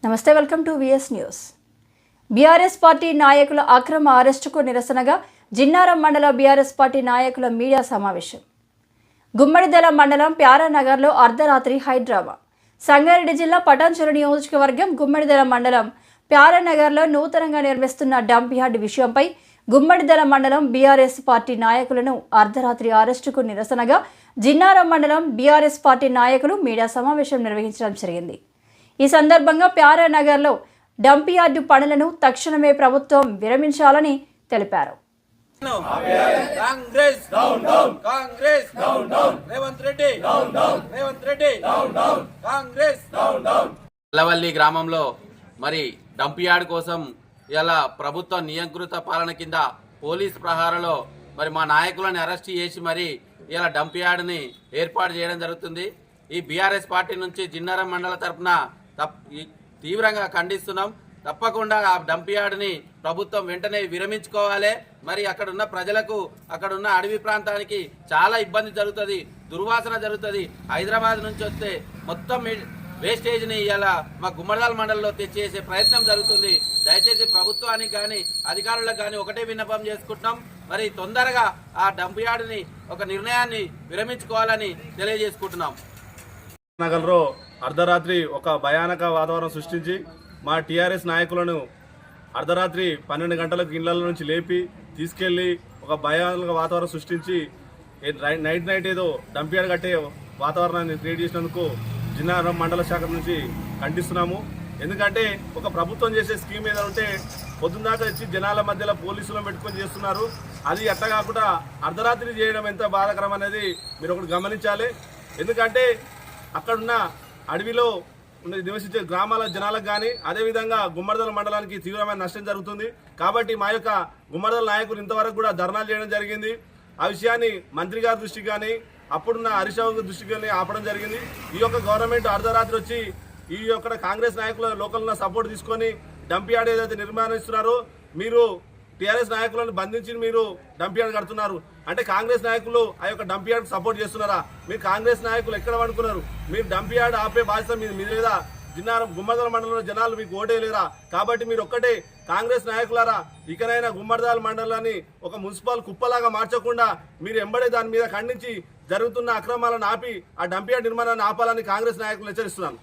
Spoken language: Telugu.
నమస్తే, welcome to VS news. BRS party నాయకుల అక్రమ అరెస్టుకు నిరసనగా జిన్నారం మండల బీఆర్ఎస్ పార్టీ నాయకుల మీడియా సమావేశం. గుమ్మడిదల మండలం ప్యారానగర్లో అర్ధరాత్రి హైడ్రామా. సంగారెడ్డి జిల్లా పటాన్చెరు నియోజకవర్గం గుమ్మడిదల మండలం ప్యారానగర్లో నూతనంగా నిర్మిస్తున్న డంప్ యార్డ్ విషయంపై గుమ్మడిదల మండలం బీఆర్ఎస్ పార్టీ నాయకులను అర్ధరాత్రి అరెస్టుకు నిరసనగా జిన్నారం మండలం బీఆర్ఎస్ పార్టీ నాయకులు మీడియా సమావేశం నిర్వహించడం జరిగింది. ఈ సందర్భంగా ప్యారానగర్లో డంప్ యార్డు పనులను తక్షణమే ప్రభుత్వం విరమించాలని తెలిపారు. అల్లవల్లి గ్రామంలో మరి డంప్ యార్డ్ కోసం ఇలా ప్రభుత్వ నియంత్రిత పాలన కింద పోలీస్ ప్రహారలో మరి మా నాయకులను అరెస్ట్ చేసి మరి ఇలా డంప్ యార్డ్ని ఏర్పాటు చేయడం జరుగుతుంది. ఈ బీఆర్ఎస్ పార్టీ నుంచి జిన్నారం మండల తరఫున తీవ్రంగా ఖండిస్తున్నాం. తప్పకుండా ఆ డంప్ యార్డ్ని ప్రభుత్వం వెంటనే విరమించుకోవాలి. మరి అక్కడున్న ప్రజలకు, అక్కడున్న అడవి ప్రాంతానికి చాలా ఇబ్బంది జరుగుతుంది, దుర్వాసన జరుగుతుంది. హైదరాబాద్ నుంచి వస్తే మొత్తం వేస్టేజ్ని ఇలా మా గుమ్మడిదల మండలంలో తెచ్చేసే ప్రయత్నం జరుగుతుంది. దయచేసి ప్రభుత్వానికి కానీ అధికారులకు కానీ ఒకటే విన్నపం చేసుకుంటున్నాం, మరి తొందరగా ఆ డంప్ యార్డ్ని ఒక నిర్ణయాన్ని విరమించుకోవాలని తెలియజేసుకుంటున్నాం. నగర్లో అర్ధరాత్రి ఒక భయానక వాతావరణం సృష్టించి మా టీఆర్ఎస్ నాయకులను అర్ధరాత్రి 12 గంటలకు ఇళ్ల నుంచి లేపి తీసుకెళ్లి ఒక భయానక వాతావరణం సృష్టించి నైట్ ఏదో డంప్ యార్డ్ కట్టే వాతావరణాన్ని క్రియేట్ చేసినందుకు జిన్నారం మండల శాఖ నుంచి ఖండిస్తున్నాము. ఎందుకంటే ఒక ప్రభుత్వం చేసే స్కీమ్ ఏదైనా ఉంటే పొద్దున్నాక వచ్చి జనాల మధ్యలో పోలీసులను పెట్టుకొని చేస్తున్నారు. అది అట్లా కాకుండా అర్ధరాత్రి చేయడం ఎంత బాధాకరం అనేది మీరు ఒకటి గమనించాలి. ఎందుకంటే అక్కడున్న అడవిలో నివసించే గ్రామాల జనాలకు కానీ అదేవిధంగా గుమ్మడిదల మండలానికి తీవ్రమైన నష్టం జరుగుతుంది. కాబట్టి మా యొక్క గుమ్మడిదల నాయకులు ఇంతవరకు కూడా ధర్నాలు చేయడం జరిగింది. ఆ విషయాన్ని మంత్రి గారి దృష్టికి కానీ అప్పుడున్న హరీష్ రావు దృష్టికి కానీ ఆపడం జరిగింది. ఈ యొక్క గవర్నమెంట్ అర్ధరాత్రి వచ్చి ఈ యొక్క కాంగ్రెస్ నాయకుల లోకల్ సపోర్ట్ తీసుకొని డంప్ యార్డ్ ఏదైతే నిర్మాణిస్తున్నారో మీరు టీఆర్ఎస్ నాయకులను బంధించి మీరు డంప్ యార్డ్ కడుతున్నారు అంటే కాంగ్రెస్ నాయకులు ఆ యొక్క డంప్ యార్డ్ సపోర్ట్ చేస్తున్నారా? మీరు కాంగ్రెస్ నాయకులు ఎక్కడ పడుకున్నారు? మీరు డంప్ యార్డ్ ఆపే బాధ్యత మీద లేదా? జిన్నారం గుమ్మడిదల మండలంలో జనాలు మీకు ఓటే లేరా? కాబట్టి మీరు ఒక్కటే కాంగ్రెస్ నాయకులారా, ఇకనైనా గుమ్మడిదల మండలాన్ని ఒక మున్సిపల్ కుప్పలాగా మార్చకుండా మీరు ఎంబడే దాని మీద ఖండించి జరుగుతున్న అక్రమాలను ఆపి ఆ డంప్ యార్డ్ నిర్మాణాన్ని ఆపాలని కాంగ్రెస్ నాయకులు హెచ్చరిస్తున్నాను.